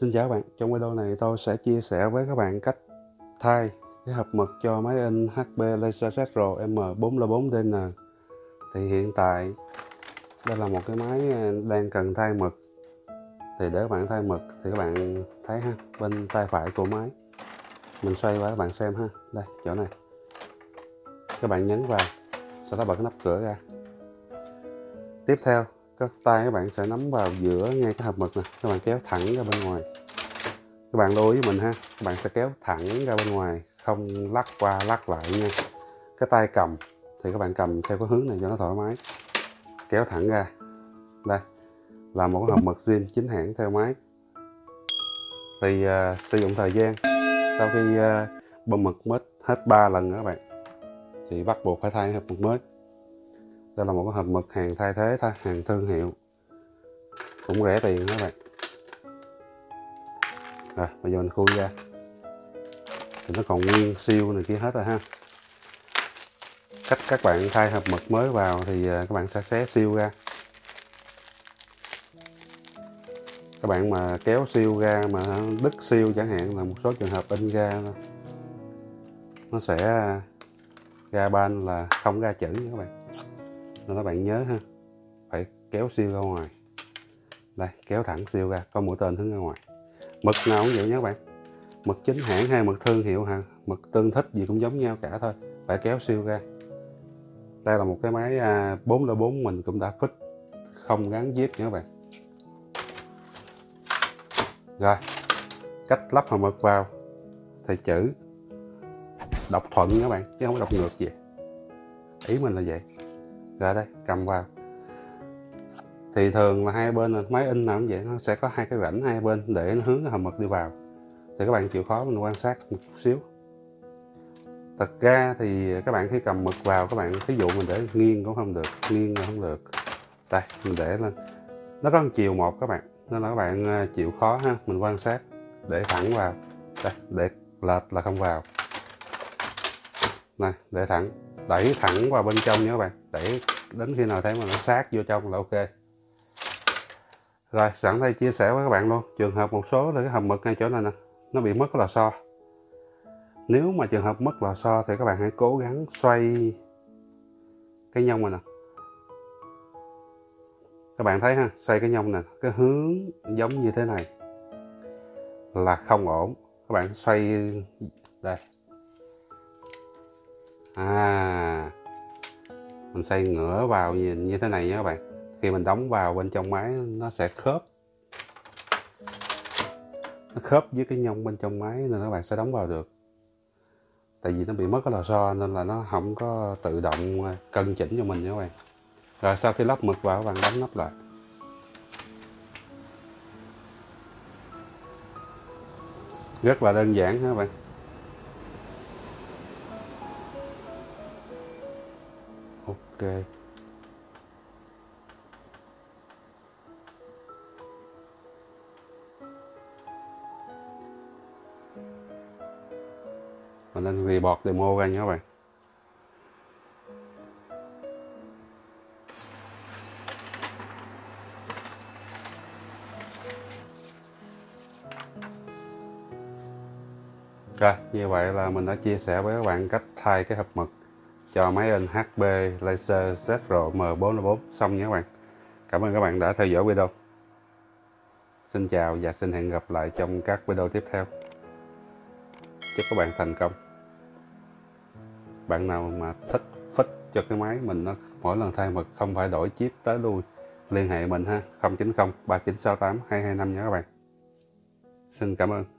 Xin chào các bạn, trong video này tôi sẽ chia sẻ với các bạn cách thay cái hộp mực cho máy in HP Laser Retro M404DN. Thì hiện tại đây là một cái máy đang cần thay mực. Thì để các bạn thay mực thì các bạn thấy ha, bên tay phải của máy mình xoay qua các bạn xem ha, đây chỗ này các bạn nhấn vào, sau đó bật cái nắp cửa ra. Tiếp theo các tay các bạn sẽ nắm vào giữa ngay cái hộp mực này, các bạn kéo thẳng ra bên ngoài. Các bạn lưu ý với mình ha, các bạn sẽ kéo thẳng ra bên ngoài, không lắc qua lắc lại nha. Cái tay cầm thì các bạn cầm theo cái hướng này cho nó thoải mái, kéo thẳng ra. Đây là một cái hộp mực zin chính hãng theo máy. Thì sử dụng thời gian sau khi bơm mực hết 3 lần các bạn thì bắt buộc phải thay hộp mực mới. Đây là một cái hộp mực hàng thay thế thôi, hàng thương hiệu, cũng rẻ tiền các bạn. Rồi bây giờ mình khui ra thì nó còn nguyên siêu này kia hết rồi ha. Cách các bạn thay hộp mực mới vào thì các bạn sẽ xé siêu ra. Các bạn mà kéo siêu ra mà đứt siêu chẳng hạn, là một số trường hợp in ra nó sẽ ra ban là không ra chữ nha các bạn, nên các bạn nhớ ha, phải kéo siêu ra ngoài. Đây, kéo thẳng siêu ra, có mũi tên hướng ra ngoài. Mực nào cũng vậy nhé các bạn, mực chính hãng hay mực thương hiệu ha, mực tương thích gì cũng giống nhau cả thôi, phải kéo siêu ra. Đây là một cái máy 404 mình cũng đã fix không gắn viết nha các bạn. Rồi cách lắp hộp mực vào thì chữ đọc thuận các bạn, chứ không có đọc ngược gì, ý mình là vậy. Rồi đây, cầm vào thì thường là hai bên, máy in nào cũng vậy, nó sẽ có hai cái rãnh hai bên để nó hướng cái hộp mực đi vào. Thì các bạn chịu khó mình quan sát một chút xíu. Thật ra thì các bạn khi cầm mực vào, các bạn thí dụ mình để nghiêng cũng không được, nghiêng cũng không được. Đây mình để lên, nó có một chiều một các bạn, nên là các bạn chịu khó ha, mình quan sát. Để thẳng vào, đây, để lệch là không vào. Này, để thẳng, đẩy thẳng vào bên trong nha các bạn, đẩy đến khi nào thấy mà nó sát vô trong là ok. Rồi sẵn đây chia sẻ với các bạn luôn, trường hợp một số là cái hộp mực ngay chỗ này nè, nó bị mất cái lò xo. Nếu mà trường hợp mất lò xo thì các bạn hãy cố gắng xoay cái nhông này nè. Các bạn thấy ha, xoay cái nhông nè, cái hướng giống như thế này là không ổn. Các bạn xoay đây, mình xoay ngửa vào như thế này nha các bạn. Khi mình đóng vào bên trong máy nó sẽ khớp, nó khớp với cái nhông bên trong máy nên các bạn sẽ đóng vào được. Tại vì nó bị mất cái lò xo nên là nó không có tự động cân chỉnh cho mình nha các bạn. Rồi sau khi lắp mực vào, các bạn đóng nắp lại. Rất là đơn giản ha các bạn. Ok. Mình nên report demo ra nha các bạn. Rồi, như vậy là mình đã chia sẻ với các bạn cách thay cái hộp mực cho máy in HP Laser Retro M404 xong nha các bạn. Cảm ơn các bạn đã theo dõi video. Xin chào và xin hẹn gặp lại trong các video tiếp theo. Chúc các bạn thành công. Bạn nào mà thích fix cho cái máy mình, nó mỗi lần thay mực không phải đổi chip tới lui, liên hệ mình ha, 090 3968 225 nha các bạn. Xin cảm ơn.